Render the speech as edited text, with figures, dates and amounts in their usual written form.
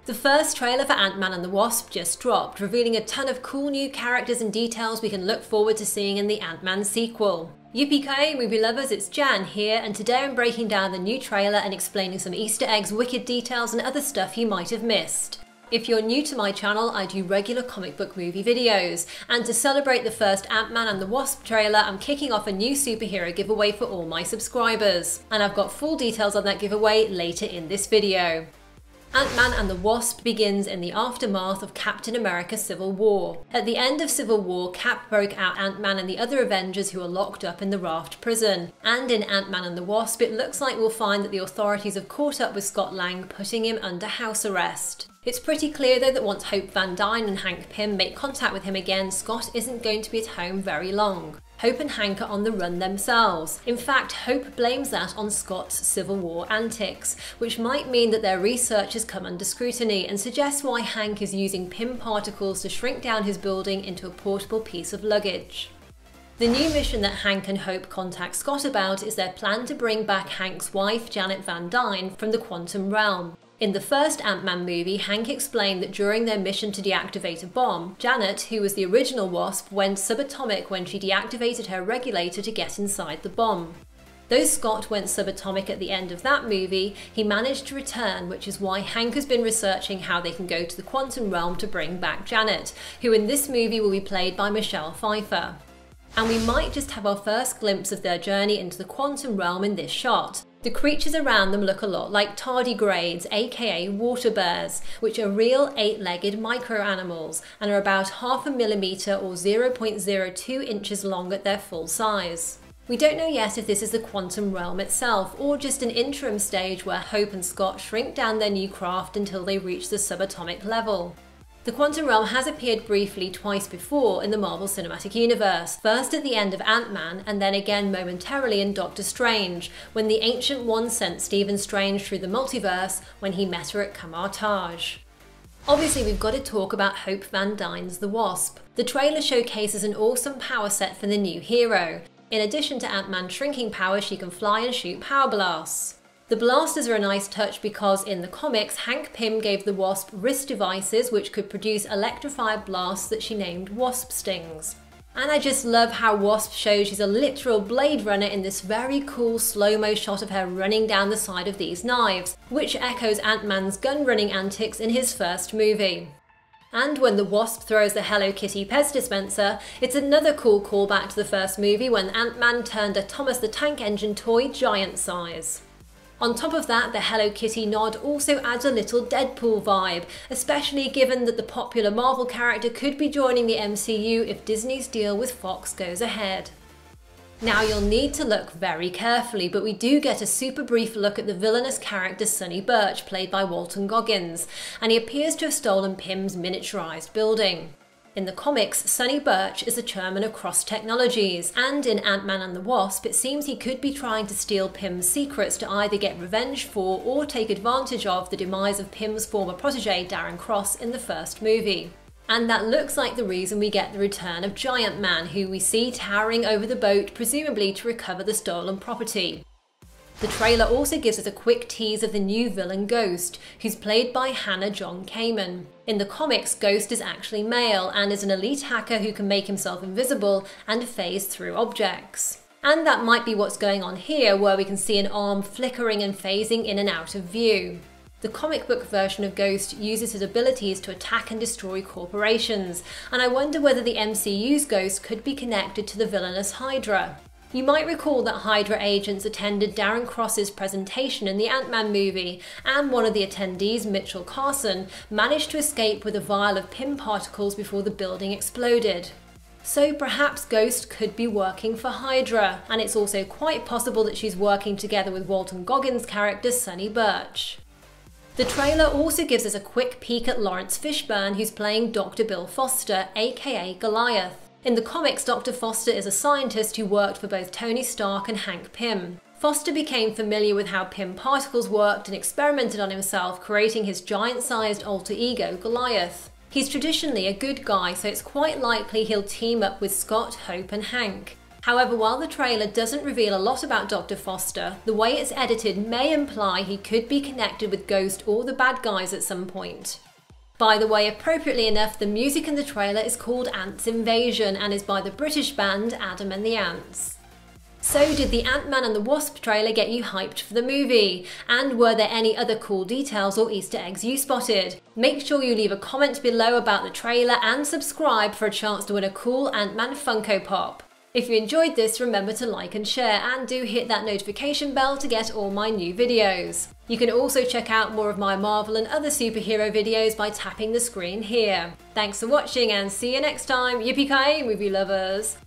The first trailer for Ant-Man and the Wasp just dropped, revealing a ton of cool new characters and details we can look forward to seeing in the Ant-Man sequel. Yippee-ki-yay, movie lovers, it's Jan here, and today I'm breaking down the new trailer and explaining some Easter eggs, wicked details, and other stuff you might have missed. If you're new to my channel, I do regular comic book movie videos, and to celebrate the first Ant-Man and the Wasp trailer, I'm kicking off a new superhero giveaway for all my subscribers. And I've got full details on that giveaway later in this video. Ant-Man and the Wasp begins in the aftermath of Captain America Civil War. At the end of Civil War, Cap broke out Ant-Man and the other Avengers who are locked up in the Raft prison. And in Ant-Man and the Wasp, it looks like we'll find that the authorities have caught up with Scott Lang, putting him under house arrest. It's pretty clear though that once Hope Van Dyne and Hank Pym make contact with him again, Scott isn't going to be at home very long. Hope and Hank are on the run themselves. In fact, Hope blames that on Scott's Civil War antics, which might mean that their research has come under scrutiny and suggests why Hank is using Pym particles to shrink down his building into a portable piece of luggage. The new mission that Hank and Hope contact Scott about is their plan to bring back Hank's wife, Janet Van Dyne, from the quantum realm. In the first Ant-Man movie, Hank explained that during their mission to deactivate a bomb, Janet, who was the original Wasp, went subatomic when she deactivated her regulator to get inside the bomb. Though Scott went subatomic at the end of that movie, he managed to return, which is why Hank has been researching how they can go to the quantum realm to bring back Janet, who in this movie will be played by Michelle Pfeiffer. And we might just have our first glimpse of their journey into the quantum realm in this shot. The creatures around them look a lot like tardigrades, aka water bears, which are real 8-legged micro-animals and are about 0.5 millimeter or 0.02 inches long at their full size. We don't know yet if this is the quantum realm itself, or just an interim stage where Hope and Scott shrink down their new craft until they reach the subatomic level. The quantum realm has appeared briefly twice before in the Marvel Cinematic Universe, first at the end of Ant-Man and then again momentarily in Doctor Strange, when the Ancient One sent Stephen Strange through the multiverse when he met her at Kamar-Taj. Obviously we've got to talk about Hope Van Dyne's The Wasp. The trailer showcases an awesome power set for the new hero. In addition to Ant-Man's shrinking power, she can fly and shoot power blasts. The blasters are a nice touch because in the comics, Hank Pym gave the Wasp wrist devices which could produce electrified blasts that she named Wasp Stings. And I just love how Wasp shows she's a literal Blade Runner in this very cool slow-mo shot of her running down the side of these knives, which echoes Ant-Man's gun-running antics in his first movie. And when the Wasp throws the Hello Kitty Pez dispenser, it's another cool callback to the first movie when Ant-Man turned a Thomas the Tank Engine toy giant size. On top of that, the Hello Kitty nod also adds a little Deadpool vibe, especially given that the popular Marvel character could be joining the MCU if Disney's deal with Fox goes ahead. Now you'll need to look very carefully, but we do get a super brief look at the villainous character Sonny Burch, played by Walton Goggins, and he appears to have stolen Pym's miniaturized building. In the comics, Sonny Burch is the chairman of Cross Technologies, and in Ant-Man and the Wasp, it seems he could be trying to steal Pym's secrets to either get revenge for or take advantage of the demise of Pym's former protege Darren Cross in the first movie. And that looks like the reason we get the return of Giant Man, who we see towering over the boat, presumably to recover the stolen property. The trailer also gives us a quick tease of the new villain Ghost, who's played by Hannah John Kamen. In the comics, Ghost is actually male and is an elite hacker who can make himself invisible and phase through objects. And that might be what's going on here, where we can see an arm flickering and phasing in and out of view. The comic book version of Ghost uses his abilities to attack and destroy corporations, and I wonder whether the MCU's Ghost could be connected to the villainous Hydra. You might recall that Hydra agents attended Darren Cross's presentation in the Ant-Man movie, and one of the attendees, Mitchell Carson, managed to escape with a vial of Pym particles before the building exploded. So perhaps Ghost could be working for Hydra, and it's also quite possible that she's working together with Walton Goggins' character Sonny Burch. The trailer also gives us a quick peek at Lawrence Fishburne, who's playing Dr. Bill Foster, aka Goliath. In the comics, Dr. Foster is a scientist who worked for both Tony Stark and Hank Pym. Foster became familiar with how Pym particles worked and experimented on himself, creating his giant-sized alter ego, Goliath. He's traditionally a good guy, so it's quite likely he'll team up with Scott, Hope and Hank. However, while the trailer doesn't reveal a lot about Dr. Foster, the way it's edited may imply he could be connected with Ghost or the bad guys at some point. By the way, appropriately enough, the music in the trailer is called Ants Invasion and is by the British band Adam and the Ants. So did the Ant-Man and the Wasp trailer get you hyped for the movie? And were there any other cool details or Easter eggs you spotted? Make sure you leave a comment below about the trailer and subscribe for a chance to win a cool Ant-Man Funko Pop. If you enjoyed this, remember to like and share, and do hit that notification bell to get all my new videos. You can also check out more of my Marvel and other superhero videos by tapping the screen here. Thanks for watching and see you next time. Yippee-ki-yay, movie lovers!